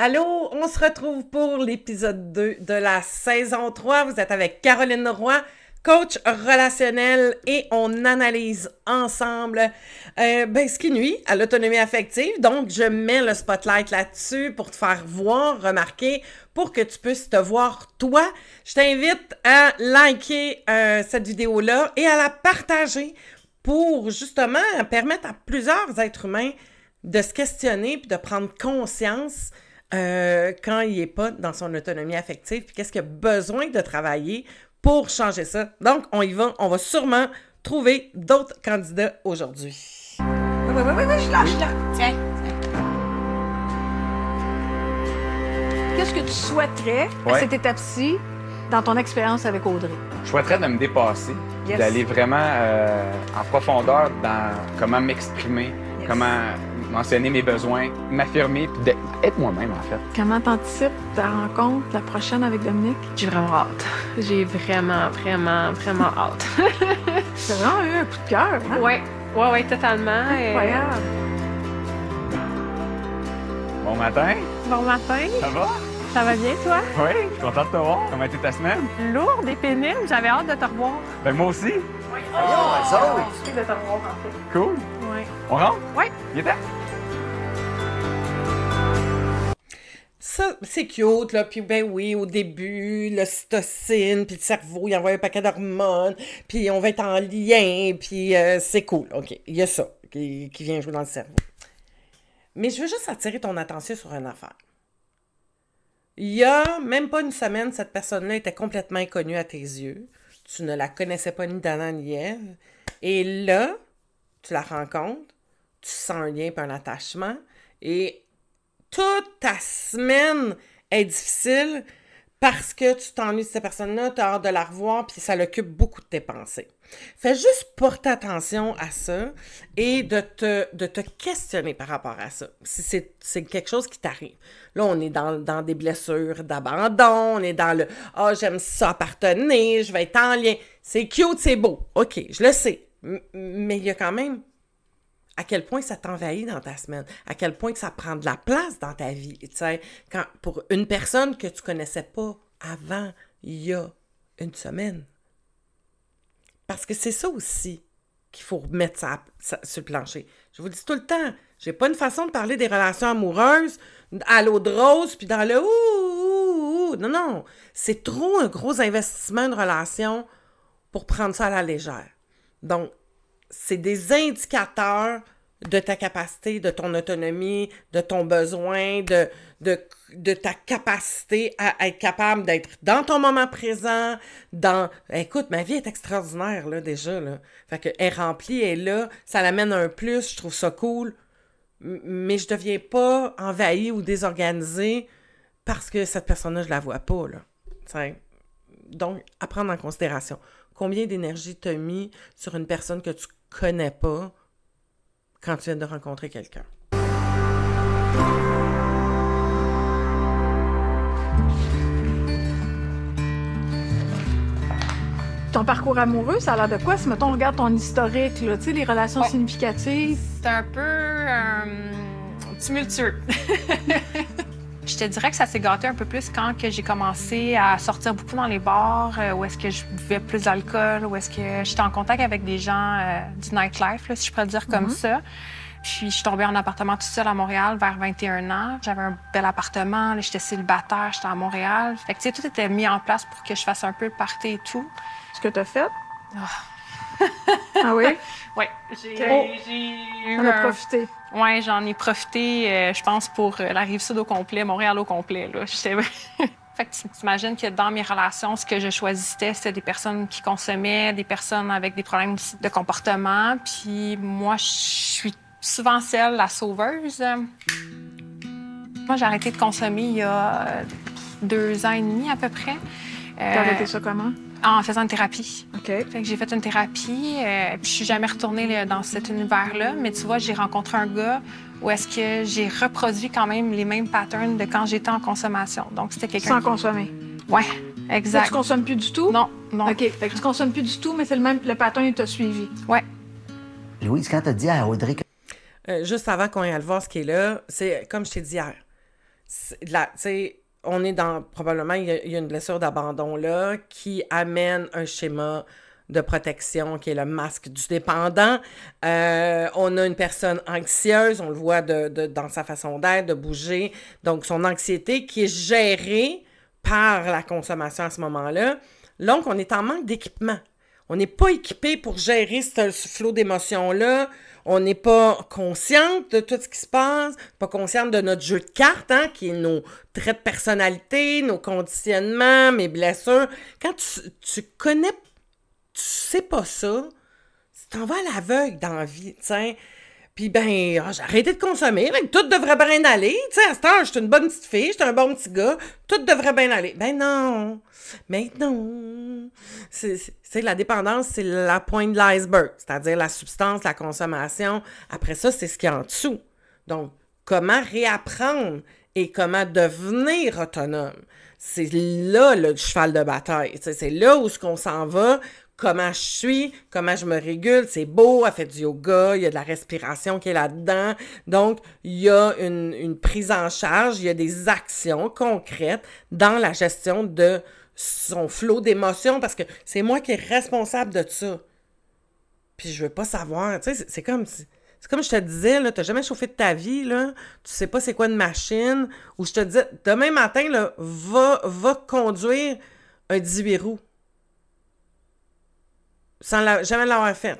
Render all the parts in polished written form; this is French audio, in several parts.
Allô, on se retrouve pour l'épisode 2 de la saison 3. Vous êtes avec Caroline Roy, coach relationnel, et on analyse ensemble ce qui nuit à l'autonomie affective. Donc, je mets le spotlight là-dessus pour te faire voir, remarquer, pour que tu puisses te voir toi. Je t'invite à liker cette vidéo-là et à la partager pour justement permettre à plusieurs êtres humains de se questionner puis de prendre conscience quand il n'est pas dans son autonomie affective, puis qu'est-ce qu'il a besoin de travailler pour changer ça. Donc, on y va. On va sûrement trouver d'autres candidats aujourd'hui. Oui, je suis là. Tiens. Qu'est-ce que tu souhaiterais à cette étape-ci dans ton expérience avec Audrey? Je souhaiterais de me dépasser, d'aller vraiment en profondeur dans comment m'exprimer, comment mentionner mes besoins, m'affirmer, puis d'être moi-même, en fait. Comment t'anticipes ta rencontre, la prochaine avec Dominique? J'ai vraiment hâte. J'ai vraiment hâte. C'est vraiment eu un coup de cœur, hein? Ouais, totalement. Incroyable. Bon matin. Bon matin. Ça va? Ça va bien, toi? Oui, je suis content de te voir. Comment était ta semaine? Lourde et pénible. J'avais hâte de te revoir. Ben moi aussi. Oui. Merci de te revoir, en fait. Cool. Oui. On rentre? Oui. Viens-t'en. Ça, c'est cute, là, puis ben oui, au début, l'ocytocine, puis le cerveau, il envoie un paquet d'hormones, puis on va être en lien, puis c'est cool, OK. Il y a ça qui vient jouer dans le cerveau. Mais je veux juste attirer ton attention sur une affaire. Il y a même pas une semaine, cette personne-là était complètement inconnue à tes yeux. Tu ne la connaissais pas ni d'Anna ni Ève. Et là, tu la rencontres, tu sens un lien et un attachement, et toute ta semaine est difficile parce que tu t'ennuies de cette personne-là, tu as hâte de la revoir, puis ça l'occupe beaucoup de tes pensées. Fais juste porter attention à ça et de te questionner par rapport à ça. Si c'est quelque chose qui t'arrive. Là, on est dans des blessures d'abandon, on est dans le « Ah, j'aime ça appartenir, je vais être en lien. » C'est cute, c'est beau. OK, je le sais. Mais il y a quand même à quel point ça t'envahit dans ta semaine, à quel point que ça prend de la place dans ta vie. Tu sais, pour une personne que tu connaissais pas avant, il y a une semaine. Parce que c'est ça aussi qu'il faut remettre sur le plancher. Je vous dis tout le temps, j'ai pas une façon de parler des relations amoureuses à l'eau de rose, puis dans le ouh. Non. C'est trop un gros investissement de relation pour prendre ça à la légère. Donc, c'est des indicateurs de ta capacité, de ton autonomie, de ton besoin, de ta capacité à être capable d'être dans ton moment présent, Écoute, ma vie est extraordinaire, là, déjà, là. Fait que, elle est remplie, elle est là, ça l'amène un plus, je trouve ça cool, mais je deviens pas envahie ou désorganisée parce que cette personne-là, je la vois pas, là. T'sais. Donc, à prendre en considération. Combien d'énergie tu as mis sur une personne que tu connais pas quand tu viens de rencontrer quelqu'un? Ton parcours amoureux, ça a l'air de quoi? Si, mettons, on regarde ton historique, là, tu sais, les relations significatives. C'est un peu tumultueux. Je te dirais que ça s'est gâté un peu plus quand que j'ai commencé à sortir beaucoup dans les bars, où est-ce que je buvais plus d'alcool, où est-ce que j'étais en contact avec des gens du nightlife, là, si je pourrais le dire comme ça. Puis je suis tombée en appartement toute seule à Montréal vers 21 ans. J'avais un bel appartement, j'étais célibataire, j'étais à Montréal. Fait que, tu sais, tout était mis en place pour que je fasse un peu le party et tout. Ce que t'as fait? Oh. Ah oui? Oui, j'ai eu profité. Oui, j'en ai profité, je pense, pour la Rive-Sud au complet, Montréal au complet, là. Fait que tu t'imagines que dans mes relations, ce que je choisissais, c'était des personnes qui consommaient, des personnes avec des problèmes de comportement. Puis moi, je suis souvent la sauveuse. Moi, j'ai arrêté de consommer il y a 2 ans et demi à peu près. T'as arrêté ça comment? En faisant une thérapie. OK. Fait que j'ai fait une thérapie, puis je suis jamais retournée dans cet univers-là. Mais tu vois, j'ai rencontré un gars où est-ce que j'ai reproduit quand même les mêmes patterns de quand j'étais en consommation. Donc, c'était quelqu'un Sans consommer? Ouais, Là, exact. tu consommes plus du tout? Non. OK. Fait que tu consommes plus du tout, mais c'est le pattern, il t'a suivi. Ouais. Louise, quand t'as dit à Audrey que Juste avant qu'on aille le voir ce qui est là, c'est comme je t'ai dit hier. on est dans, probablement, il y a une blessure d'abandon là qui amène un schéma de protection qui est le masque du dépendant. On a une personne anxieuse, on le voit dans sa façon d'être, de bouger. Donc, son anxiété qui est gérée par la consommation à ce moment-là. Donc, on est en manque d'équipement. On n'est pas équipé pour gérer ce flot d'émotions-là. On n'est pas consciente de tout ce qui se passe, pas consciente de notre jeu de cartes, hein, qui est nos traits de personnalité, nos conditionnements, mes blessures. Quand tu connais, tu sais pas ça, tu t'en vas à l'aveugle dans la vie, tu sais. Puis j'ai arrêté de consommer, tout devrait bien aller, tu sais, à cette heure, je suis une bonne petite fille, je suis un bon petit gars, tout devrait bien aller. Non, mais non. C'est la dépendance, c'est la pointe de l'iceberg, c'est-à-dire la substance, la consommation. Après ça, c'est ce qu'il y a en dessous. Donc, comment réapprendre et comment devenir autonome? C'est là le cheval de bataille, tu sais, c'est là où ce qu'on s'en va. Comment je suis, comment je me régule, c'est beau, elle fait du yoga, il y a de la respiration qui est là-dedans. Donc, il y a une prise en charge, il y a des actions concrètes dans la gestion de son flot d'émotions parce que c'est moi qui est responsable de ça. Puis je veux pas savoir, tu sais, c'est comme je te disais, là, t'as jamais chauffé de ta vie, là, tu sais pas c'est quoi une machine, ou je te disais, demain matin, là, va conduire un 18 roues. Sans jamais l'avoir fait.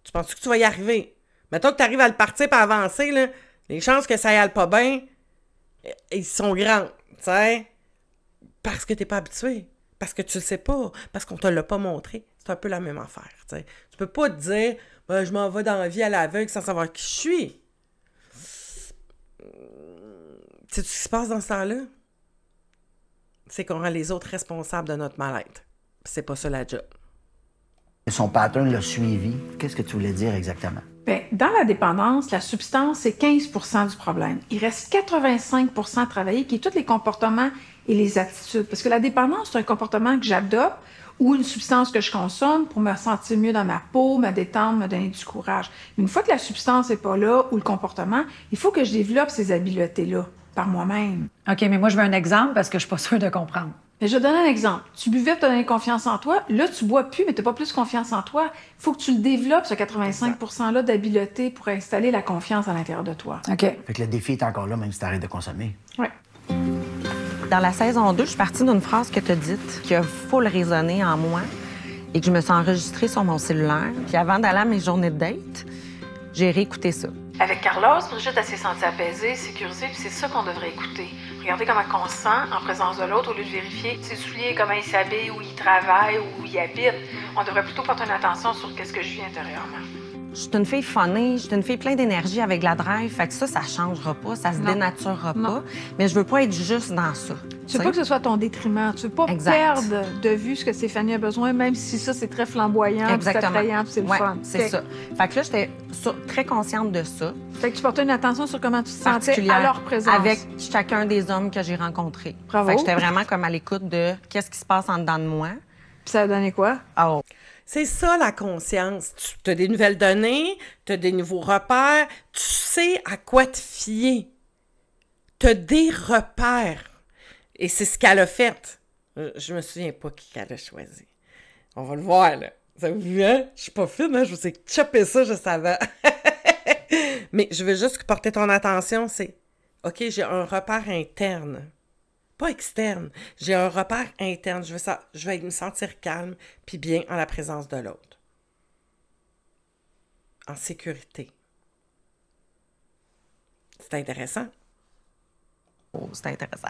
Tu penses que tu vas y arriver? Mettons que tu arrives à le partir et à avancer, là, les chances que ça y aille pas bien, ils sont grandes, tu sais. Parce que t'es pas habitué. Parce que tu le sais pas. Parce qu'on te l'a pas montré. C'est un peu la même affaire, tu sais. Tu peux pas te dire, je m'en vais dans la vie à l'aveugle sans savoir qui je suis. Sais-tu ce qui se passe dans ce temps-là? C'est qu'on rend les autres responsables de notre mal-être. C'est pas ça la job. Son pattern l'a suivi. Qu'est-ce que tu voulais dire exactement? Bien, dans la dépendance, la substance, c'est 15% du problème. Il reste 85% à travailler, qui est tous les comportements et les attitudes. Parce que la dépendance, c'est un comportement que j'adopte ou une substance que je consomme pour me sentir mieux dans ma peau, me détendre, me donner du courage. Mais une fois que la substance n'est pas là ou le comportement, il faut que je développe ces habiletés-là par moi-même. OK, mais moi, je veux un exemple parce que je suis pas sûre de comprendre. Mais je vais te donner un exemple. Tu buvais pour te donner confiance en toi. Là, tu bois plus, mais tu n'as pas plus confiance en toi. Il faut que tu le développes, ce 85%-là d'habileté pour installer la confiance à l'intérieur de toi. OK. Fait que le défi est encore là, même si tu arrêtes de consommer. Oui. Dans la saison 2, je suis partie d'une phrase que tu as dite, qui a full résonné en moi et que je me suis enregistrée sur mon cellulaire. Puis avant d'aller à mes journées de date, j'ai réécouté ça. Avec Carlos, Brigitte, elle s'est sentie apaisée, sécurisée, puis c'est ça qu'on devrait écouter. Regarder comment on se sent en présence de l'autre au lieu de vérifier ses souliers, comment il s'habille, où il travaille, où il habite. On devrait plutôt porter une attention sur qu'est-ce que je vis intérieurement. Je suis une fille funnée, je suis une fille pleine d'énergie avec de la drive, fait que ça changera pas, ça se dénaturera pas. Mais je veux pas être juste dans ça. Tu veux pas que ce soit ton détriment. Tu veux pas perdre de vue ce que Stéphanie a besoin, même si ça, c'est très flamboyant, c'est attrayant, c'est le fun. C'est ça. Fait que là, j'étais très consciente de ça. Fait que tu portais une attention sur comment tu te sentais à leur présence. Avec chacun des hommes que j'ai rencontrés. Bravo. Fait que j'étais vraiment comme à l'écoute de qu'est-ce qui se passe en dedans de moi. Puis ça a donné quoi? Oh. C'est ça, la conscience. Tu as des nouvelles données, tu as des nouveaux repères, tu sais à quoi te fier. Tu as des repères. Et c'est ce qu'elle a fait. Je me souviens pas qui qu'elle a choisi. On va le voir, là. Vous avez vu, hein? Je suis pas fine, hein? Je vous ai chopé ça, je savais. Mais je veux juste porter ton attention, c'est... OK, j'ai un repère interne. Pas externe. J'ai un repère interne. Je vais me sentir calme puis bien en la présence de l'autre. En sécurité. C'est intéressant. Oh, c'est intéressant.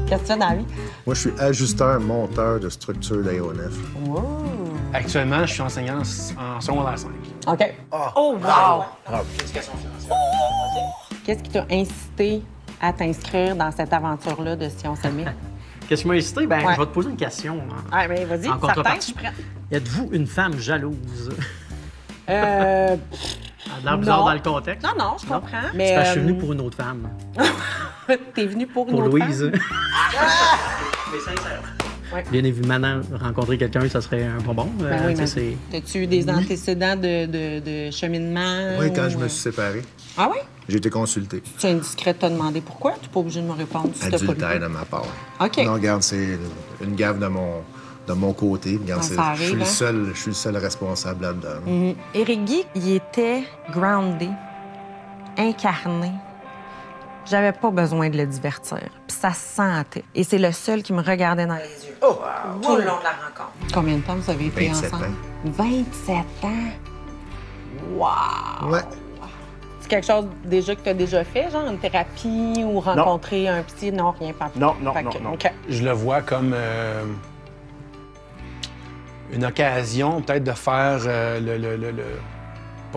Qu'est-ce que tu fais dans la vie? Moi, je suis ajusteur, monteur de structure d'AONF. Wow. Actuellement, je suis enseignant en secondaire 5. OK. Oh, wow! Éducation financière. Qu'est-ce qui t'a incité à t'inscrire dans cette aventure-là de Si on se met? Qu'est-ce qui m'a incité? Ben, Ouais. je vais te poser une question. Ah, bien, vas-y, En certain, contrepartie. je suis prête. Êtes-vous une femme jalouse? Euh... Ça a l'air bizarre Non. dans le contexte. Non, je comprends. C'est Mais parce que je suis venu pour une autre femme. T'es venu pour une Pour autre Louise. femme? Mais sincèrement. Ouais. Bien évidemment, rencontrer quelqu'un, ça serait un bonbon. Ben oui, mais c'est... t'as-tu eu des antécédents de cheminement? Oui, quand ou... je me suis séparé. Ah oui? J'ai été consulté. C'est indiscret de te demander pourquoi. Tu n'es pas obligé de me répondre si tu n'as pas Adultère lu. de ma part. OK. Non, regarde, c'est une gaffe de mon côté. Regarde, Non, ça je suis arrive, le seul responsable là-dedans. Éric Guy, il était groundé, incarné. J'avais pas besoin de le divertir. Puis ça se sentait. Et c'est le seul qui me regardait dans les yeux. Oh! Tout le long de la rencontre. Combien de temps vous avez été 27 ensemble? ans. 27 ans! Wow! Ouais. C'est quelque chose déjà que tu as déjà fait, genre une thérapie ou rencontrer un psy? Non, rien, pas. Non. OK. Je le vois comme une occasion peut-être de faire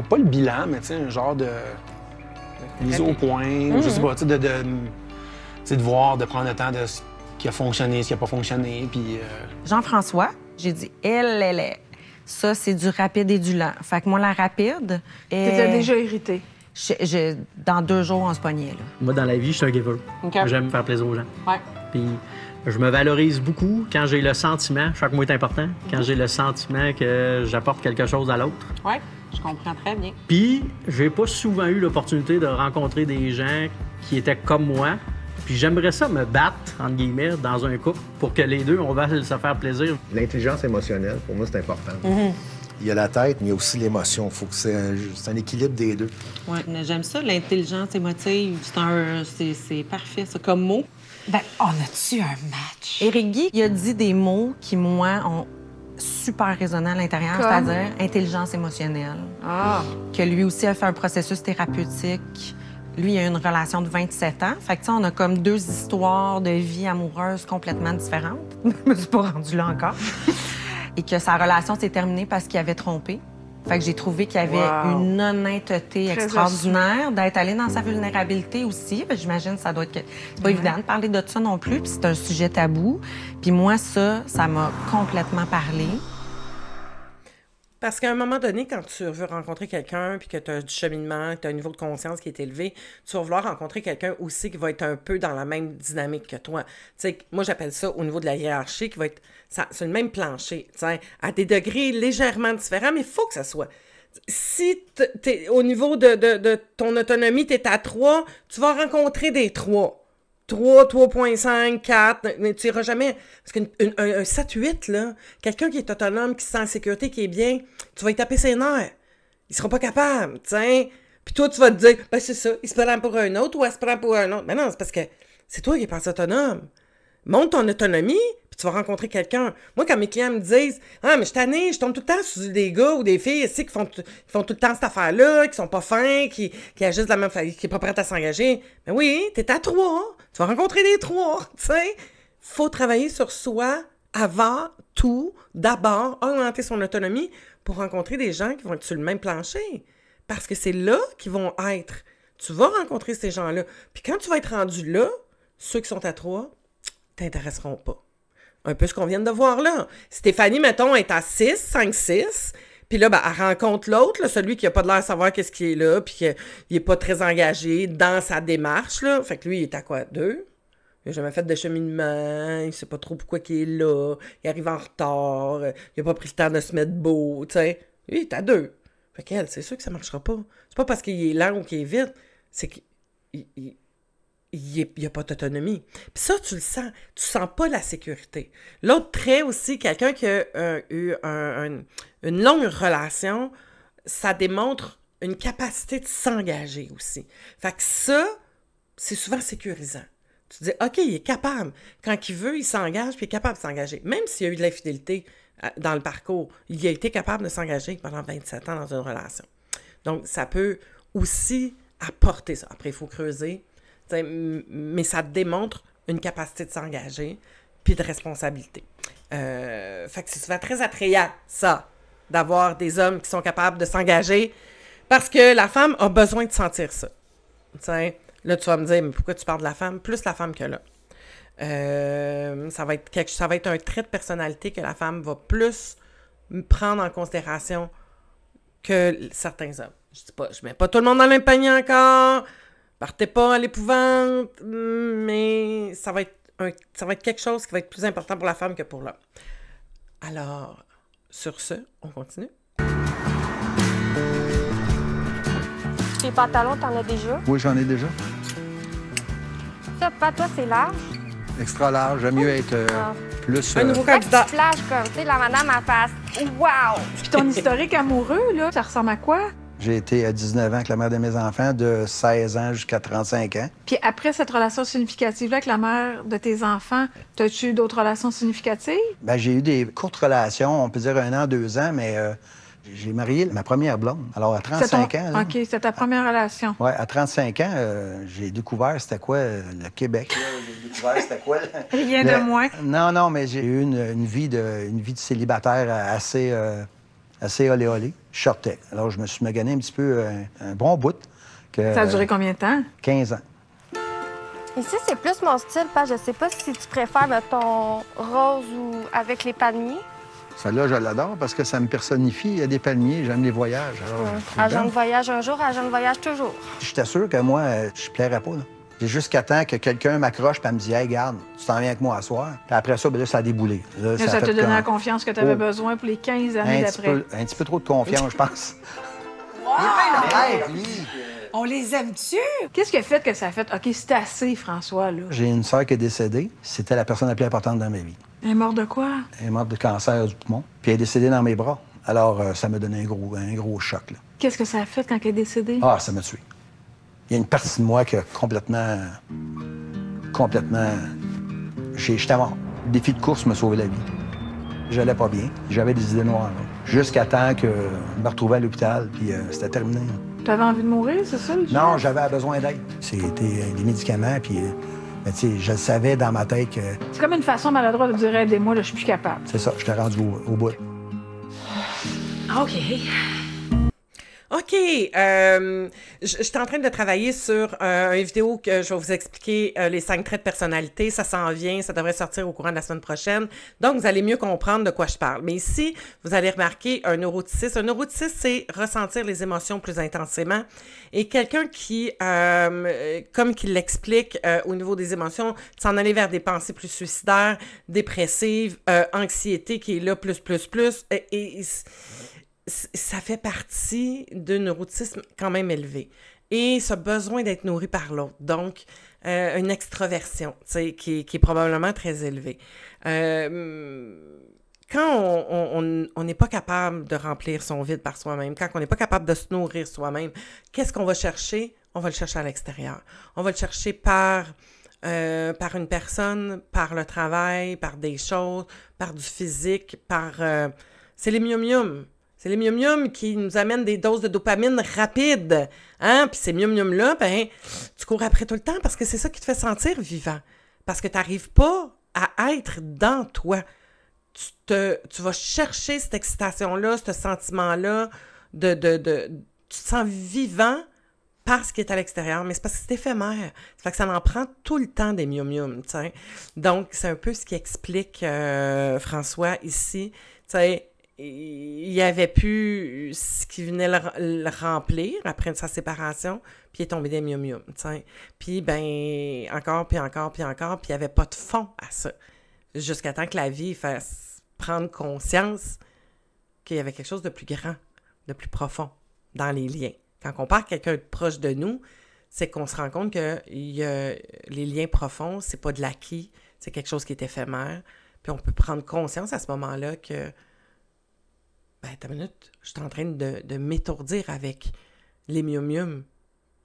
pas le bilan, mais tu sais, un genre de mise au point, je sais pas, tu sais, de voir, de prendre le temps de ce qui a fonctionné, ce qui n'a pas fonctionné, puis... Jean-François, j'ai dit, elle est. Ça, c'est du rapide et du lent. Fait que moi, la rapide... T'étais déjà irritée. Dans 2 jours, on se pognait, là. Moi, dans la vie, je suis un giver. OK. J'aime faire plaisir aux gens. Ouais. Puis je me valorise beaucoup quand j'ai le sentiment, chaque mot est important, quand j'ai le sentiment que j'apporte quelque chose à l'autre. Ouais, je comprends très bien. Puis j'ai pas souvent eu l'opportunité de rencontrer des gens qui étaient comme moi. Puis j'aimerais ça me battre, entre guillemets, dans un couple pour que les deux, on va se faire plaisir. L'intelligence émotionnelle, pour moi, c'est important. Il y a la tête, mais il y a aussi l'émotion. Il faut que c'est un équilibre des deux. Oui, j'aime ça, l'intelligence émotive. C'est parfait, ça, comme mot. Ben, on a-tu un match? Éric Guy, il a dit des mots qui, moi, ont super résonné à l'intérieur, Comme? c'est-à-dire intelligence émotionnelle. Ah! Que lui aussi a fait un processus thérapeutique. Lui, il a eu une relation de 27 ans. Fait que, tu sais, on a comme 2 histoires de vie amoureuse complètement différentes. Je me suis pas rendue là encore. Et que sa relation s'est terminée parce qu'il avait trompé. Fait que j'ai trouvé qu'il y avait une honnêteté extraordinaire, d'être allé dans sa vulnérabilité aussi. J'imagine que ça doit être... C'est pas évident de parler de ça non plus, puis c'est un sujet tabou. Puis moi, ça m'a complètement parlé. Parce qu'à un moment donné, quand tu veux rencontrer quelqu'un, puis que tu as du cheminement, que tu as un niveau de conscience qui est élevé, tu vas vouloir rencontrer quelqu'un aussi qui va être un peu dans la même dynamique que toi. Tu sais, moi, j'appelle ça au niveau de la hiérarchie, qui va être c'est le même plancher, tu sais, à des degrés légèrement différents, mais il faut que ça soit. Si t'es au niveau de ton autonomie, tu es à 3, tu vas rencontrer des 3. 3, 3.5, 4, mais tu iras jamais. Parce qu'un 7-8, là, quelqu'un qui est autonome, qui se sent en sécurité, qui est bien, tu vas y taper ses nerfs. Il sera pas capable, tu sais. Puis toi, tu vas te dire, ben c'est ça, il se prend pour un autre ou elle se prend pour un autre. Mais non, c'est parce que c'est toi qui es pas autonome. Monte ton autonomie, puis tu vas rencontrer quelqu'un. Moi, quand mes clients me disent « Ah, mais je suis tannée, je tombe tout le temps sur des gars ou des filles ici qui font tout le temps cette affaire-là, qui sont pas fins, qui agissent de la même façon, qui est pas prête à s'engager. » Mais oui, t'es à 3. Tu vas rencontrer des 3, tu sais. Faut travailler sur soi avant tout, d'abord, augmenter son autonomie pour rencontrer des gens qui vont être sur le même plancher. Parce que c'est là qu'ils vont être. Tu vas rencontrer ces gens-là. Puis quand tu vas être rendu là, ceux qui sont à 3, t'intéresseront pas. Un peu ce qu'on vient de voir là. Stéphanie, mettons, est à 6, 5, 6, puis là, ben, elle rencontre l'autre, là, celui qui a pas de l'air à savoir qu'est-ce qui est là, puis qu'il est pas très engagé dans sa démarche, là. Fait que lui, il est à quoi? 2? Il a jamais fait de cheminement, il sait pas trop pourquoi il est là, il arrive en retard, il a pas pris le temps de se mettre beau, tu sais. Lui, il est à 2. Fait qu'elle, c'est sûr que ça marchera pas. C'est pas parce qu'il est lent ou qu'il est vite, c'est qu'il n'y a pas d'autonomie. Puis ça, tu le sens. Tu sens pas la sécurité. L'autre trait aussi, quelqu'un qui a eu une longue relation, ça démontre une capacité de s'engager aussi. Fait que ça, c'est souvent sécurisant. Tu te dis, OK, il est capable. Quand il veut, il s'engage, puis il est capable de s'engager. Même s'il y a eu de l'infidélité dans le parcours, il a été capable de s'engager pendant 27 ans dans une relation. Donc, ça peut aussi apporter ça. Après, il faut creuser. Mais ça démontre une capacité de s'engager puis de responsabilité. Fait que c'est souvent très attrayant, ça, d'avoir des hommes qui sont capables de s'engager parce que la femme a besoin de sentir ça. T'sais, là, tu vas me dire, mais pourquoi tu parles de la femme? Plus la femme que là. Ça va être un trait de personnalité que la femme va plus prendre en considération que certains hommes. Je mets pas tout le monde dans le même panier encore. Partez pas à l'épouvante, mais ça va être quelque chose qui va être plus important pour la femme que pour l'homme. Alors, sur ce, on continue. Tes pantalons, t'en as déjà? Oui, j'en ai déjà. Ça, pas toi, c'est large. Extra large. J'aime mieux être plus... Un nouveau candidat. Petite plage comme, tu sais, la madame à face. Wow! Puis ton historique amoureux, là, ça ressemble à quoi? J'ai été à 19 ans avec la mère de mes enfants, de 16 ans jusqu'à 35 ans. Puis après cette relation significative-là avec la mère de tes enfants, as-tu eu d'autres relations significatives? Bien, j'ai eu des courtes relations, on peut dire 1 an, 2 ans, mais j'ai marié ma première blonde. Alors, à 35 ans... Là, OK, c'est ta première relation. Oui, à 35 ans, j'ai découvert c'était quoi le Québec. J'ai découvert c'était quoi... Rien de moins. Non, mais j'ai eu une vie de célibataire assez olé-olé. Je sortais. Alors, je me suis magané un petit peu un bon bout. Ça a duré combien de temps? 15 ans. Ici, c'est plus mon style, parce que je sais pas si tu préfères, mettons, rose ou avec les palmiers. Celle-là, je l'adore parce que ça me personnifie. Il y a des palmiers, j'aime les voyages. Agent de voyage un jour, agent de voyage toujours. J'étais sûr que moi, je plairais pas, là. J'ai jusqu'à temps que quelqu'un m'accroche et me dit « Hey, garde, tu t'en viens avec moi à soir. » Puis après ça, bien là, ça a déboulé. Là, ça te donnait la confiance que tu avais besoin pour les 15 années d'après. Un petit peu trop de confiance, je pense. Wow! On les aime-tu? Qu'est-ce qui a fait que ça a fait « OK, c'est assez, François, là? » J'ai une sœur qui est décédée. C'était la personne la plus importante dans ma vie. Elle est morte de quoi? Elle est morte de cancer du poumon. Puis elle est décédée dans mes bras. Alors, ça m'a donné un gros choc, là. Qu'est-ce que ça a fait quand elle est décédée? Ah, ça m'a tué. Il y a une partie de moi qui a complètement... J'étais mort. Le défi de course m'a sauvé la vie. J'allais pas bien. J'avais des idées noires, là. Jusqu'à temps que je me retrouvais à l'hôpital, puis c'était terminé. Tu avais envie de mourir, c'est ça? Non, j'avais besoin d'aide. C'était des médicaments, puis... tu sais, je le savais dans ma tête que... C'est comme une façon maladroite de dire « Aidez-moi, là, je suis plus capable. » C'est ça, je t'ai rendu au bout. OK. OK. J'étais en train de travailler sur une vidéo que je vais vous expliquer les 5 traits de personnalité. Ça s'en vient, ça devrait sortir au courant de la semaine prochaine. Donc, vous allez mieux comprendre de quoi je parle. Mais ici, vous allez remarquer un neuroticiste. Un neuroticiste, c'est ressentir les émotions plus intensément. Et quelqu'un qui, comme qu'il l'explique au niveau des émotions, s'en aller vers des pensées plus suicidaires, dépressives, anxiété qui est là, plus. Et ça fait partie d'un neurotisme quand même élevé. Et ce besoin d'être nourri par l'autre. Donc, une extraversion, tu sais, qui est probablement très élevée. Quand on n'est pas capable de remplir son vide par soi-même, quand on n'est pas capable de se nourrir soi-même, qu'est-ce qu'on va chercher? On va le chercher à l'extérieur. On va le chercher par une personne, par le travail, par des choses, par du physique, c'est les mium-mium. C'est les mium-mium qui nous amènent des doses de dopamine rapides. Hein? Puis ces mium-mium-là, ben, tu cours après tout le temps parce que c'est ça qui te fait sentir vivant. Parce que tu n'arrives pas à être dans toi. Tu vas chercher cette excitation-là, ce sentiment-là, tu te sens vivant parce qu'il est à l'extérieur, mais c'est parce que c'est éphémère. Ça fait que ça en prend tout le temps des mium-mium, tu sais. Donc, c'est un peu ce qui explique François ici. Tu sais, il n'y avait plus ce qui venait le remplir après sa séparation, puis il est tombé des mium-mium, tu sais. Puis, ben, encore, puis il n'y avait pas de fond à ça. Jusqu'à temps que la vie fasse prendre conscience qu'il y avait quelque chose de plus grand, de plus profond dans les liens. Quand on parle quelqu'un de proche de nous, c'est qu'on se rend compte que les liens profonds, c'est pas de l'acquis, c'est quelque chose qui est éphémère. Puis on peut prendre conscience à ce moment-là que ben, attends une minute, je suis en train de m'étourdir avec les mium-mium.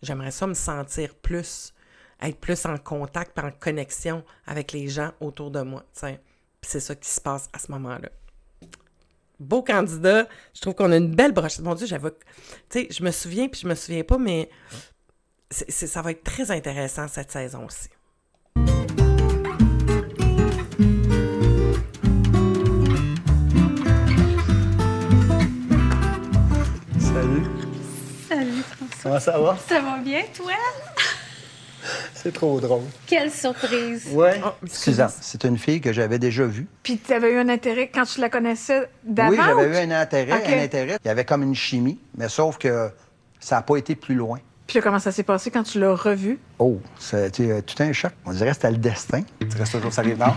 J'aimerais ça me sentir plus, être plus en contact, en connexion avec les gens autour de moi. Puis c'est ça qui se passe à ce moment-là. Beau candidat. Je trouve qu'on a une belle brochette. Mon Dieu, j'avoue. Tu sais, je me souviens puis je me souviens pas, mais ça va être très intéressant cette saison-ci. Salut. Salut, François. Comment ça va? Ça va bien, toi? C'est trop drôle. Quelle surprise! Oui. Suzanne, c'est une fille que j'avais déjà vue. Puis tu avais eu un intérêt quand tu la connaissais d'avant? Oui, j'avais eu un intérêt, Okay. Il y avait comme une chimie, mais sauf que ça n'a pas été plus loin. Puis là, comment ça s'est passé quand tu l'as revue? Oh, c'était tout un choc. On dirait que c'était le destin. Tu restes toujours sur Rive-Nord?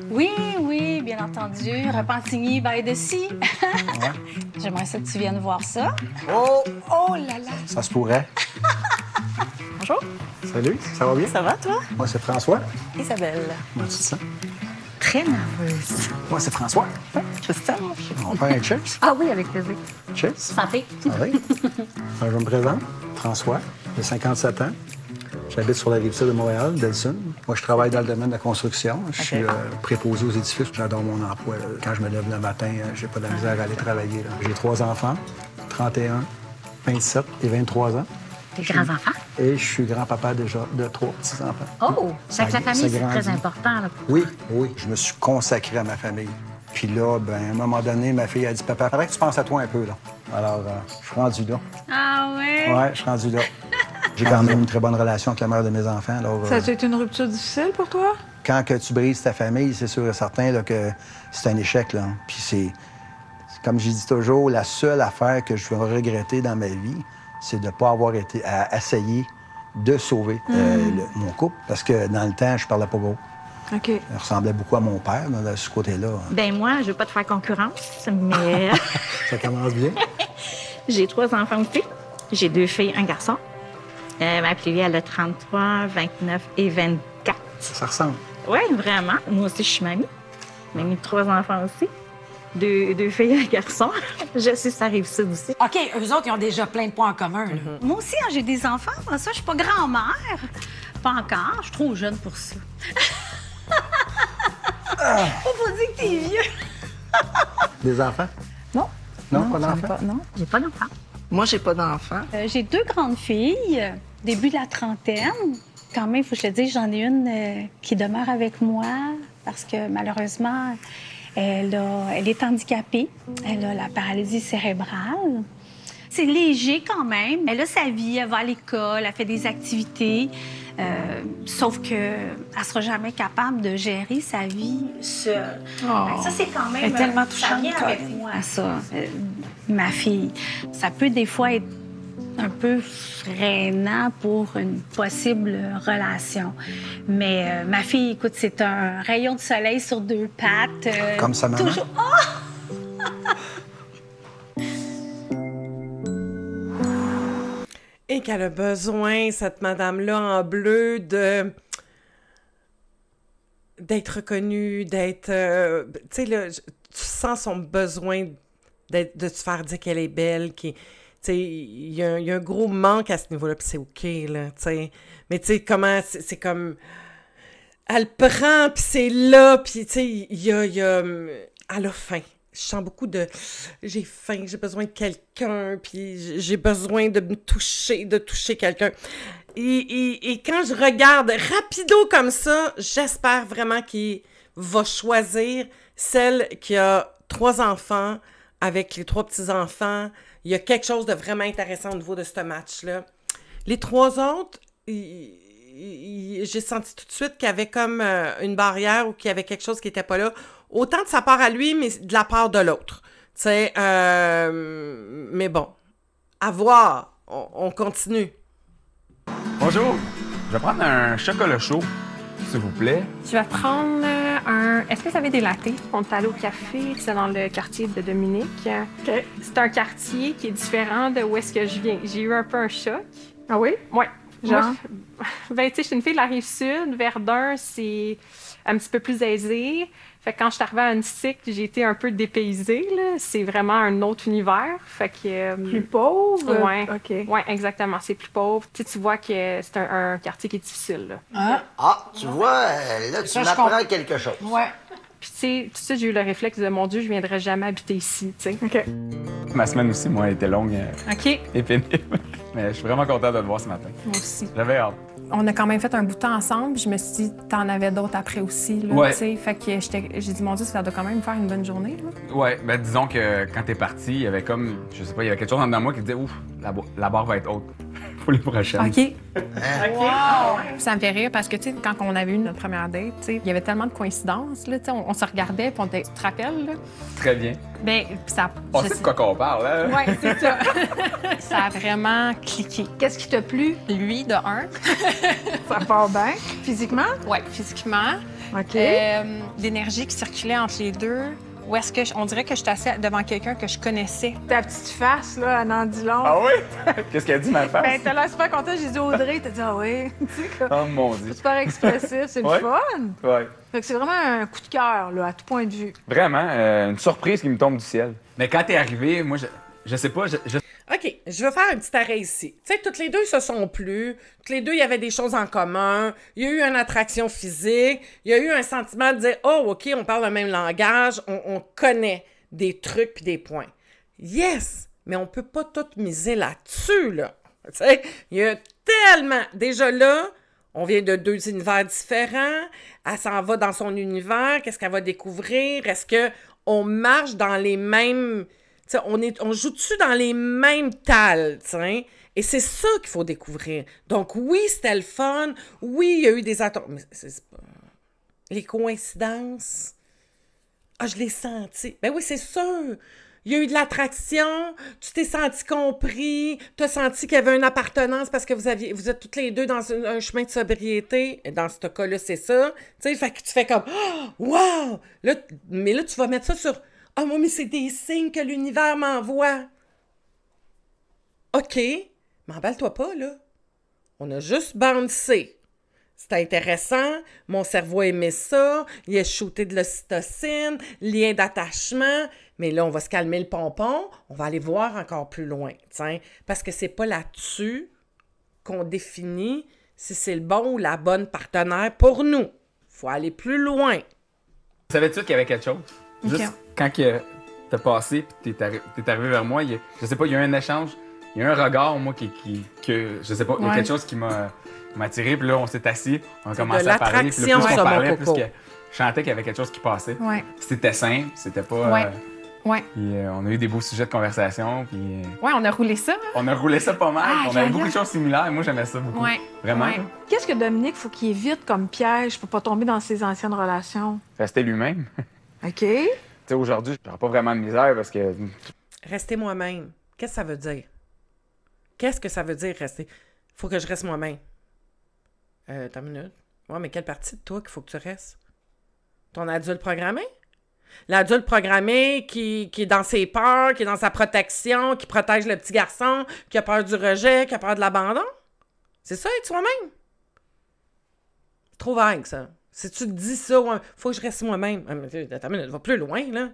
Oui, bien bien entendu. Repentigny by the Sea. J'aimerais ça que tu viennes voir ça. Oh! Oh là là! Ça se pourrait. Bonjour. Salut, ça va bien? Ça va, toi? Moi, c'est François. Isabelle. Comment tu te sens? Très nerveuse. Moi, c'est François. Christophe. On va faire un cheers? Ah oui, avec plaisir. Cheers. Santé. Santé. Je me présente. François, j'ai 57 ans. J'habite sur la rive-sud de Montréal, Delson. Moi, je travaille dans le domaine de la construction. Je suis préposé aux édifices. J'adore mon emploi. Quand je me lève le matin, j'ai pas de la misère à aller travailler. J'ai 3 enfants, 31, 27 et 23 ans. Des grands-enfants? Et je suis grand-papa déjà de 3 petits-enfants. Oh! Fait que la famille, c'est très important. Là. Oui, oui. Je me suis consacré à ma famille. Puis là, ben, à un moment donné, ma fille a dit, papa, faudrait que tu penses à toi un peu, là. Alors, je suis rendu là. Ah ouais? Ouais, je suis rendu là. J'ai quand même une très bonne relation avec la mère de mes enfants. Alors, Ça a été une rupture difficile pour toi? quand que tu brises ta famille, c'est sûr et certain là, que c'est un échec, là. Puis c'est comme j'ai dit toujours, la seule affaire que je vais regretter dans ma vie, c'est de ne pas avoir été à essayer de sauver mon couple. Parce que dans le temps, je parlais pas gros. OK. Il ressemblait beaucoup à mon père, de ce côté-là. Ben moi, je veux pas te faire concurrence, mais... Ça commence bien. J'ai 3 enfants aussi. J'ai 2 filles, un garçon. Ma plus vieille, elle a 33, 29 et 24. Ça ressemble. Oui, vraiment. Moi aussi, je suis mamie. Mamie de 3 enfants aussi. 2 filles et un garçon. Je sais, ça arrive ça aussi. OK, eux autres, ils ont déjà plein de points en commun. Là. Moi aussi, hein, j'ai des enfants. Moi, ça, je suis pas grand-mère. Pas encore. Je suis trop jeune pour ça. Faut pas dire que t'es vieux. Des enfants? Non. Non, pas d'enfants? Non, j'ai pas d'enfants. Moi, j'ai pas d'enfants. J'ai 2 grandes filles, début de la trentaine. Quand même, il faut que je te dise, j'en ai une qui demeure avec moi parce que malheureusement, elle est handicapée. Elle a la paralysie cérébrale. C'est léger quand même. Elle a sa vie, elle va à l'école, elle fait des activités. Sauf qu'elle ne sera jamais capable de gérer sa vie seule. Oh. Ça, c'est quand même... Elle est tellement ça touchante, vient avec moi, ça, ma fille. Ça peut des fois être un peu freinant pour une possible relation. Mais ma fille, écoute, c'est un rayon de soleil sur 2 pattes. Comme sa maman? Toujours... Oh! Et qu'elle a besoin, cette madame-là en bleu, d'être reconnue, d'être... tu sais, là, tu sens son besoin de se faire dire qu'elle est belle, tu sais, il y a un gros manque à ce niveau-là, puis c'est OK, là, tu sais. Mais tu sais, comment... C'est comme... Elle prend, puis c'est là, puis tu sais, il y a... Elle a faim. Je sens beaucoup de... J'ai faim, j'ai besoin de quelqu'un, puis j'ai besoin de me toucher, de toucher quelqu'un. Et quand je regarde rapido comme ça, j'espère vraiment qu'il va choisir celle qui a 3 enfants avec les 3 petits-enfants. Il y a quelque chose de vraiment intéressant au niveau de ce match-là. Les 3 autres, j'ai senti tout de suite qu'il y avait comme une barrière ou qu'il y avait quelque chose qui n'était pas là. Autant de sa part à lui, mais de la part de l'autre. Tu sais, mais bon, à voir. On continue. Bonjour. Je vais prendre un chocolat chaud, s'il vous plaît. Je vais prendre un... Est-ce que vous avez des lattés? On est allé au café, c'est dans le quartier de Dominique. Okay. C'est un quartier qui est différent de où est-ce que je viens. J'ai eu un peu un choc. Ah oui? Oui. Genre? Moi, ben, tu sais, je suis une fille de la Rive-Sud. Verdun, c'est un petit peu plus aisé. Fait que quand je suis arrivée à Huntsic, j'ai été un peu dépaysée, là. C'est vraiment un autre univers. Fait que... plus pauvre? Ouais. OK. Ouais, exactement. C'est plus pauvre. Tu vois que c'est un quartier qui est difficile, là. Ah, tu vois, là, tu m'apprends quelque chose. Ouais. Puis, tu sais, tout de suite, j'ai eu le réflexe de, mon Dieu, je viendrai jamais habiter ici, tu sais. OK. Ma semaine aussi, moi, était longue OK. et pénible. Mais je suis vraiment content de te voir ce matin. Moi aussi. J'avais hâte. On a quand même fait un bout de temps ensemble. Je me suis dit, t'en avais d'autres après aussi, là, ouais. Tu sais. Fait que j'ai dit, mon Dieu, ça doit quand même faire une bonne journée, là. Ouais, ben disons que quand t'es parti, il y avait comme, je sais pas, il y avait quelque chose en dedans de moi qui disait, ouf, la barre va être haute. pour les prochaines. OK. Wow! Ça me fait rire parce que, tu sais, quand on avait eu notre première date, tu sais, il y avait tellement de coïncidences, là, tu sais, on se regardait, puis tu te rappelles, là? Très bien. Bien, ça... On sait de quoi qu'on parle, hein? Oui, c'est ça. Ça a vraiment cliqué. Qu'est-ce qui t'a plu? Lui, de un. Ça part bien. Physiquement? Oui, physiquement. OK. L'énergie qui circulait entre les deux. Ou est-ce que on dirait que je suis assise devant quelqu'un que je connaissais? Ta petite face, là, elle en dit long. Ah oui? Qu'est-ce qu'elle dit, ma face? Ben, t'as l'air super content. J'ai dit Audrey, t'as dit ah oui. Oh mon Dieu. Super expressif, c'est Ouais. le fun. Ouais. Fait que c'est vraiment un coup de cœur, là, à tout point de vue. Vraiment, une surprise qui me tombe du ciel. Mais quand t'es arrivé, moi, je sais pas, OK, je vais faire un petit arrêt ici. Tu sais, toutes les deux se sont plu. Toutes les deux, il y avait des choses en commun. Il y a eu une attraction physique. Il y a eu un sentiment de dire « Oh, OK, on parle le même langage. On connaît des trucs puis des points. » Yes! Mais on peut pas tout miser là-dessus, là. Tu sais, il y a tellement... Déjà là, on vient de deux univers différents. Elle s'en va dans son univers. Qu'est-ce qu'elle va découvrir? Est-ce qu'on marche dans les mêmes... T'sais, on joue-tu dans les mêmes tales, t'sais? Et c'est ça qu'il faut découvrir. Donc oui, c'était le fun. Oui, il y a eu des attentes. Mais c'est pas... Les coïncidences. Ah, je l'ai senti. Ben oui, c'est sûr. Il y a eu de l'attraction. Tu t'es senti compris. Tu as senti qu'il y avait une appartenance parce que vous êtes toutes les deux dans un chemin de sobriété. Et dans ce cas-là, c'est ça. Tu sais, fait que tu fais comme « Wow! » Là, mais là, tu vas mettre ça sur... Ah, moi, mais c'est des signes que l'univers m'envoie. OK, m'emballe-toi pas, là. On a juste bouncé. C'était intéressant. Mon cerveau aimait ça. Il a shooté de l'ocytocine, lien d'attachement. Mais là, on va se calmer le pompon. On va aller voir encore plus loin, t'sais. Parce que c'est pas là-dessus qu'on définit si c'est le bon ou la bonne partenaire pour nous. Faut aller plus loin. Savais-tu qu'il y avait quelque chose? OK. Juste quand t'as passé et t'es arrivé vers moi, je sais pas, il y a eu un échange, il y a eu un regard, moi, que je sais pas, il y a quelque chose qui m'a attiré, puis là, on s'est assis, on a commencé à parler, puis là, plus on parlait, plus que je sentais qu'il y avait quelque chose qui passait. Ouais. C'était simple, c'était pas... Ouais. Ouais. Puis on a eu des beaux sujets de conversation, puis... Ouais, on a roulé ça. On a roulé ça pas mal, on avait aïe, beaucoup aïe. de choses similaires, moi, j'aimais ça beaucoup. Ouais. Vraiment. Ouais. Qu'est-ce que Dominique faut qu'il évite comme piège pour pas tomber dans ses anciennes relations? Rester lui-même. OK. Tu sais, aujourd'hui, j'aurais pas vraiment de misère parce que... Rester moi-même. Qu'est-ce que ça veut dire? Qu'est-ce que ça veut dire, rester? Faut que je reste moi-même. T'as une minute. Ouais, mais quelle partie de toi qu'il faut que tu restes? Ton adulte programmé? L'adulte programmé qui est dans ses peurs, qui est dans sa protection, qui protège le petit garçon, qui a peur du rejet, qui a peur de l'abandon? C'est ça, être soi-même? C'est trop vague, ça. Si tu te dis ça, ouais, faut que je reste moi-même. Ah, mais attends, une minute, va plus loin, là.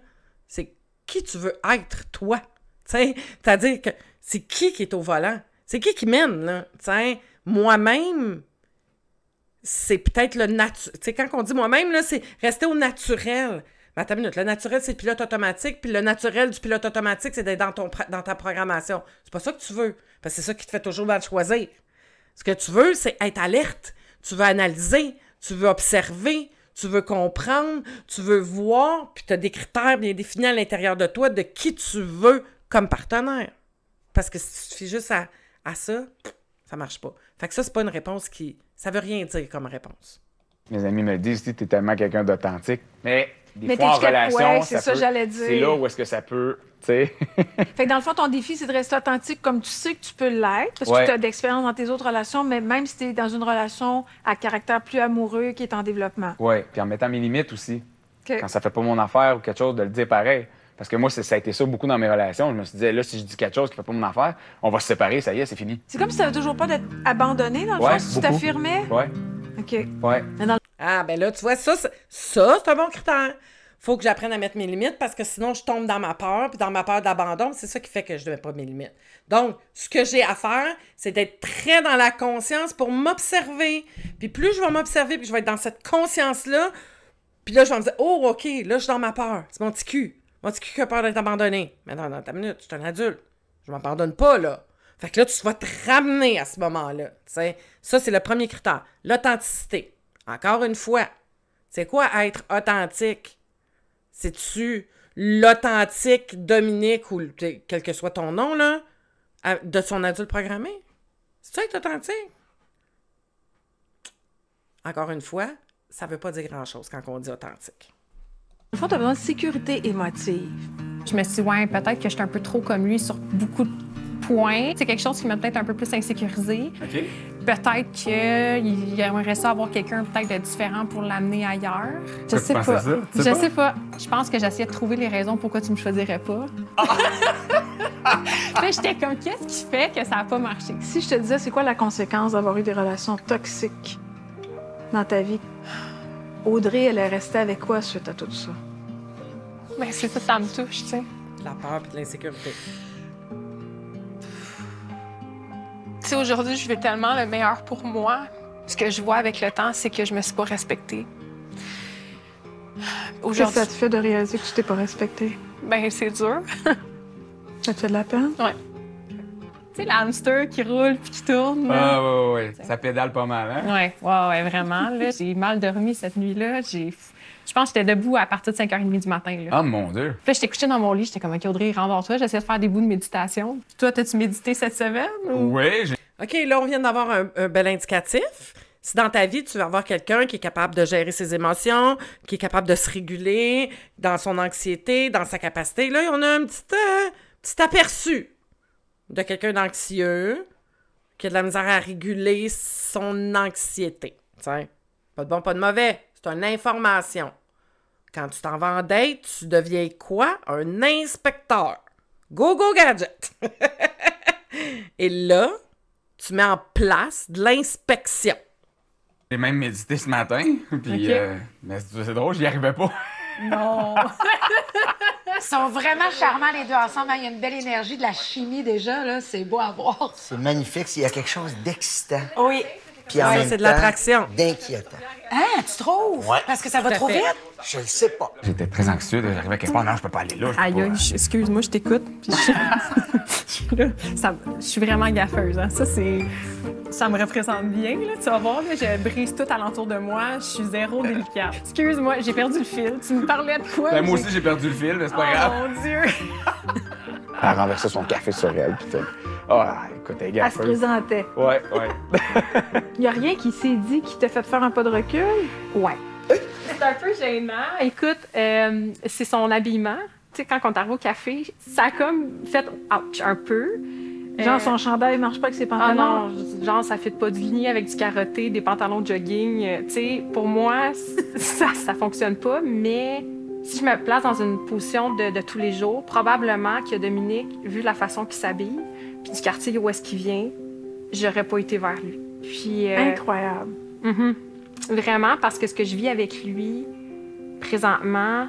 C'est qui tu veux être, toi. C'est-à-dire que c'est qui est au volant? C'est qui mène, là? T'sais, moi-même, c'est peut-être le naturel. Tu sais, quand on dit moi-même, là, c'est rester au naturel. Mais attends une minute, le naturel, c'est le pilote automatique, puis le naturel du pilote automatique, c'est d'être dans ta programmation. C'est pas ça que tu veux, parce que c'est ça qui te fait toujours mal choisir. Ce que tu veux, c'est être alerte. Tu veux analyser, tu veux observer, tu veux comprendre, tu veux voir, puis tu as des critères bien définis à l'intérieur de toi de qui tu veux comme partenaire. Parce que si tu te fies juste à ça, ça marche pas. Fait que ça, c'est pas une réponse qui... Ça veut rien dire comme réponse. Mes amis me disent, tu es tellement quelqu'un d'authentique. Mais des Mais fois, en t'es relation, ouais, c'est ça peut... j'allais dire. C'est là où est-ce que ça peut, tu sais... Fait que dans le fond, ton défi, c'est de rester authentique comme tu sais que tu peux l'être, parce Ouais. que tu as d'expérience dans tes autres relations, mais même si tu es dans une relation à caractère plus amoureux qui est en développement. Oui, puis en mettant mes limites aussi. OK. Quand ça fait pas mon affaire ou quelque chose, de le dire pareil. Parce que moi, ça a été ça beaucoup dans mes relations. Je me suis dit, là, si je dis quelque chose qui fait pas mon affaire, on va se séparer, ça y est, c'est fini. C'est comme si tu n'avais toujours pas d'être abandonné, dans le Ouais, fond, si tu beaucoup. t'affirmais. Ouais, OK. ouais. Mais dans le- Ah, ben là, tu vois, ça c'est un bon critère. Faut que j'apprenne à mettre mes limites parce que sinon, je tombe dans ma peur, puis dans ma peur d'abandon, c'est ça qui fait que je ne mets pas mes limites. Donc, ce que j'ai à faire, c'est d'être très dans la conscience pour m'observer. Puis plus je vais m'observer, puis je vais être dans cette conscience-là, puis là, je vais me dire, oh, OK, là, je suis dans ma peur. C'est mon petit cul. Mon petit cul qui a peur d'être abandonné. Mais non, ta minute, je suis un adulte. Je m'abandonne pas, là. Fait que là, tu vas te ramener à ce moment-là. T'sais. Ça, c'est le premier critère. L'authenticité. Encore une fois, c'est quoi être authentique? C'est-tu l'authentique Dominique ou quel que soit ton nom, là, de son adulte programmé? C'est ça être authentique? Encore une fois, ça veut pas dire grand-chose quand on dit authentique. Une fois, tu as besoin de sécurité émotive. Je me suis dit, ouais, peut-être que j'étais un peu trop comme lui sur beaucoup de points. C'est quelque chose qui m'a peut-être un peu plus insécurisée. OK. Peut-être qu'il aimerait ça avoir quelqu'un peut-être de différent pour l'amener ailleurs. Je sais pas. Je sais pas. Je pense que j'essayais de trouver les raisons pourquoi tu me choisirais pas. Là, j'étais comme, qu'est-ce qui fait que ça n'a pas marché? Si je te disais, c'est quoi la conséquence d'avoir eu des relations toxiques dans ta vie? Audrey, elle est restée avec quoi suite à tout ça? Ben, c'est ça me touche, tu sais. La peur et de l'insécurité. Tu sais, aujourd'hui, je veux tellement le meilleur pour moi. Ce que je vois avec le temps, c'est que je me suis pas respectée. Qu'est-ce que ça te fait de réaliser que tu t'es pas respectée? Ben, c'est dur. Ça te fait de la peine? Ouais. Tu sais, l'hamster qui roule puis qui tourne. Ah, ouais. Ça pédale pas mal, hein? Ouais, vraiment. Là, j'ai mal dormi cette nuit-là. Je pense que j'étais debout à partir de 5h30 du matin. Là. Ah, mon Dieu! Puis là, j'étais couchée dans mon lit. J'étais comme, OK, Audrey, rendors-toi. J'essayais de faire des bouts de méditation. Puis toi, t'as-tu médité cette semaine? Ou... Oui, OK, là, on vient d'avoir un bel indicatif. Si dans ta vie, tu veux avoir quelqu'un qui est capable de gérer ses émotions, qui est capable de se réguler dans son anxiété, dans sa capacité, là, on a un petit aperçu de quelqu'un d'anxieux qui a de la misère à réguler son anxiété. T'sais, pas de bon, pas de mauvais. C'est une information. Quand tu t'en vas en date, tu deviens quoi? Un inspecteur. Go, go, gadget! Et là, tu mets en place de l'inspection. J'ai même médité ce matin, puis mais c'est drôle, j'y arrivais pas. Non! Ils sont vraiment charmants, les deux ensemble. Il y a une belle énergie, de la chimie déjà, là. C'est beau à voir. C'est magnifique. Il y a quelque chose d'excitant. Oui. Puis en même c'est de l'attraction. D'inquiétant. Hein, tu trouves? Ouais. Parce que ça va trop vite? Je le sais pas. J'étais très anxieux, j'arrivais quelque part, non, je peux pas aller là. Aïe, excuse-moi, je t'écoute. Puis je suis vraiment gaffeuse. Hein. Ça me représente bien, là. Tu vas voir, là, je brise tout alentour de moi. Je suis zéro délicate. Excuse-moi, j'ai perdu le fil. Tu me parlais de quoi? Ben, moi aussi, j'ai perdu le fil, mais c'est pas grave. Oh, mon Dieu! Elle a renversé son café sur elle, puis écoute, elle est Elle se gaffeuse. présentait. Ouais. Il n'y a rien qui s'est dit qui t'a fait faire un pas de recul? Ouais. C'est un peu gênant. Écoute, c'est son habillement. Tu sais, quand on est arrivé au café, ça a comme fait ouch un peu. Genre, son chandail marche pas avec ses pantalons? Ah non, genre, ça fait pas de ligne avec du carotté, des pantalons de jogging. Tu sais, pour moi, ça fonctionne pas, mais si je me place dans une position de tous les jours, probablement que Dominique, vu la façon qu'il s'habille, puis du quartier où est-ce qu'il vient, j'aurais pas été vers lui. Puis, incroyable. Vraiment, parce que ce que je vis avec lui, présentement,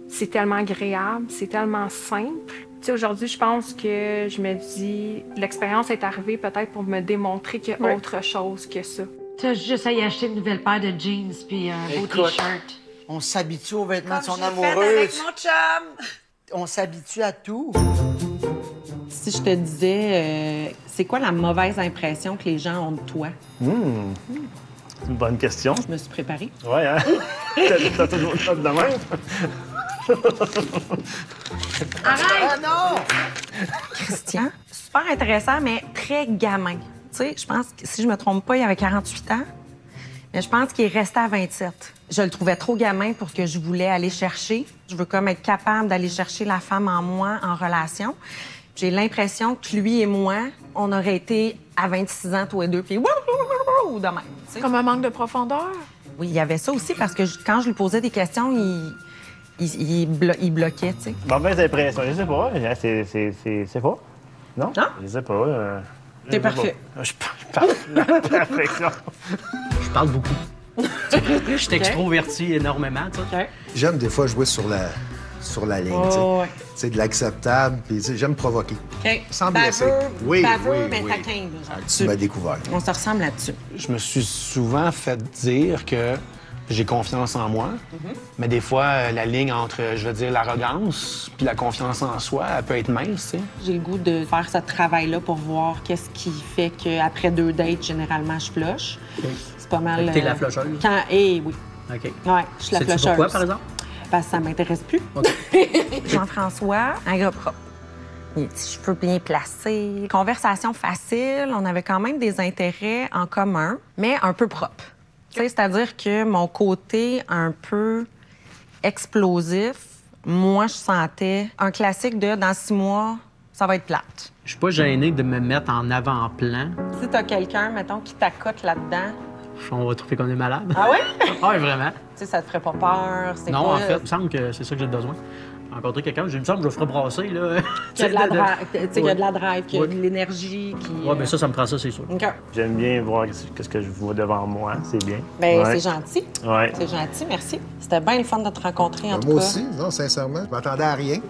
c'est tellement agréable, c'est tellement simple. Tu sais, aujourd'hui, je pense que je me dis, l'expérience est arrivée peut-être pour me démontrer qu'il y a autre chose que ça. Tu as juste à y acheter une nouvelle paire de jeans puis un beau T-shirt. On s'habitue aux vêtements de son Comme j'ai amoureux. fait avec mon chum. On s'habitue à tout. Si je te disais, c'est quoi la mauvaise impression que les gens ont de toi? C'est une bonne question. Je me suis préparée. Ouais, hein? T'as toujours le de même? Arrête! Ah non! Christian, super intéressant, mais très gamin. Tu sais, je pense que, si je me trompe pas, il avait 48 ans. Mais je pense qu'il est resté à 27. Je le trouvais trop gamin pour ce que je voulais aller chercher. Je veux comme être capable d'aller chercher la femme en moi en relation. J'ai l'impression que lui et moi, on aurait été à 26 ans tous les deux, puis de même. T'sais. Comme un manque de profondeur? Oui, il y avait ça aussi, parce que quand je lui posais des questions, il bloquait, tu sais. Mauvaise impression, je sais pas. C'est pas. Non? Je sais pas. T'es parfait. Je parle de la perfection. Je parle beaucoup. Je t'extrovertis énormément, tu sais. J'aime des fois jouer sur la ligne, tu sais. ouais. C'est de l'acceptable, puis tu sais, j'aime provoquer. OK. Sans blesser. Oui, mais oui. taquin, là, genre. Tu m'as découvert. On se ressemble là-dessus. Je me suis souvent fait dire que j'ai confiance en moi, mais des fois, la ligne entre, je veux dire, l'arrogance puis la confiance en soi, elle peut être mince, tu sais. J'ai le goût de faire ce travail-là pour voir qu'est-ce qui fait qu'après 2 dates, généralement, je flush. C'est pas mal... T'es la flusheuse? Oui. OK. Ouais, je suis la flusheuse. Pourquoi, par exemple? Parce que ça m'intéresse plus. OK. Jean-François, un gars propre. cheveux bien placés. Conversation facile, on avait quand même des intérêts en commun, mais un peu propres. C'est-à-dire que mon côté un peu explosif, moi, je sentais un classique de « dans 6 mois, ça va être plate ». Je suis pas gêné de me mettre en avant-plan. Si t'as quelqu'un, mettons, qui t'accote là-dedans... On va trouver qu'on est malade. Ah oui? Ah oui, vraiment. Tu sais, ça te ferait pas peur? Non, en fait, il me semble que c'est ça que j'ai besoin. Rencontrer quelqu'un, il me semble que je le ferai brasser, là. Qu'il y a de la drive, qu'il y a de la drive, qu'il y a de l'énergie, qui... Oui, bien ça me prend ça, c'est sûr. OK. J'aime bien voir ce que je vois devant moi, c'est bien. Bien, c'est gentil. Ouais. C'est gentil, merci. C'était bien le fun de te rencontrer, en tout cas. Moi aussi, non, sincèrement. Je m'attendais à rien.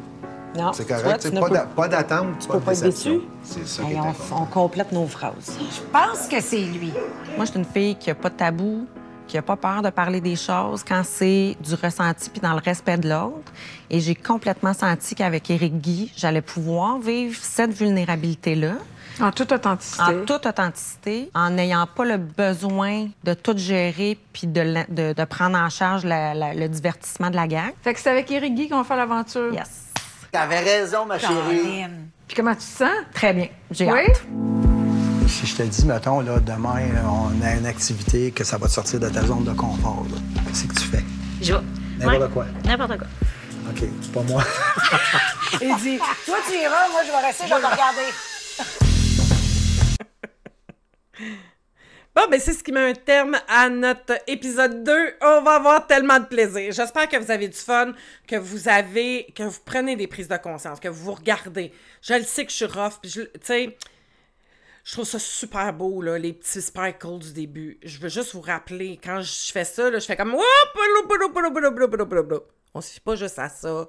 Non, c'est correct. Pas d'attente, tu peux pas être déçu. C'est ça. Hey, on complète nos phrases. Je pense que c'est lui. Moi, je suis une fille qui n'a pas de tabou, qui n'a pas peur de parler des choses quand c'est du ressenti puis dans le respect de l'autre. Et j'ai complètement senti qu'avec Éric Guy, j'allais pouvoir vivre cette vulnérabilité-là. En toute authenticité. En toute authenticité, en n'ayant pas le besoin de tout gérer puis de prendre en charge le divertissement de la gang. Fait que c'est avec Éric Guy qu'on fait l'aventure. Yes. T'avais raison, ma chérie. Puis comment tu te sens? Très bien. J'ai Oui? hâte. Si je te dis, mettons, là, demain, on a une activité que ça va te sortir de ta zone de confort, là. Qu'est-ce que tu fais? Je vais. N'importe quoi. N'importe quoi. OK, c'est pas moi. Il dit, toi, tu iras, moi, je vais rester, je vais te regarder. Bon, ben c'est ce qui met un terme à notre épisode 2. On va avoir tellement de plaisir. J'espère que vous avez du fun, que vous prenez des prises de conscience, que vous vous regardez. Je le sais que je suis rough, puis tu sais, je trouve ça super beau, là, les petits sparkles du début. Je veux juste vous rappeler, quand je fais ça, là, je fais comme... On se fie pas juste à ça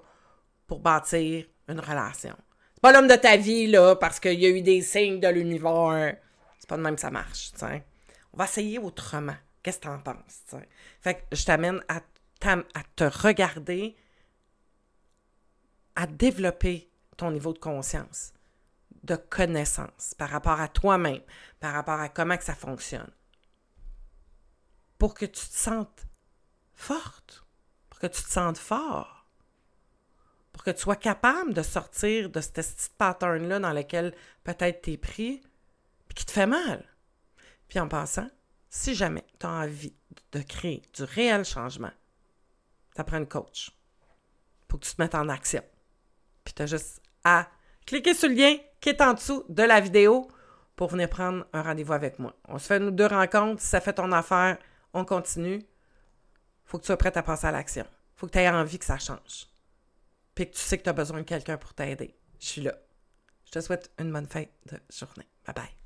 pour bâtir une relation. C'est pas l'homme de ta vie, là, parce qu'il y a eu des signes de l'univers. C'est pas de même que ça marche, tu sais. On va essayer autrement. Qu'est-ce que t'en penses, tu sais? Fait que je t'amène à te regarder, à développer ton niveau de conscience, de connaissance par rapport à toi-même, par rapport à comment que ça fonctionne. Pour que tu te sentes forte, pour que tu te sentes fort, pour que tu sois capable de sortir de ce petit pattern-là dans lequel peut-être t'es pris, puis qui te fait mal. Puis en passant, si jamais tu as envie de créer du réel changement, ça prend une coach pour que tu te mettes en action. Puis tu as juste à cliquer sur le lien qui est en dessous de la vidéo pour venir prendre un rendez-vous avec moi. On se fait nous 2 rencontres. Si ça fait ton affaire, on continue. Faut que tu sois prête à passer à l'action. Faut que tu aies envie que ça change. Puis que tu sais que tu as besoin de quelqu'un pour t'aider. Je suis là. Je te souhaite une bonne fin de journée. Bye bye.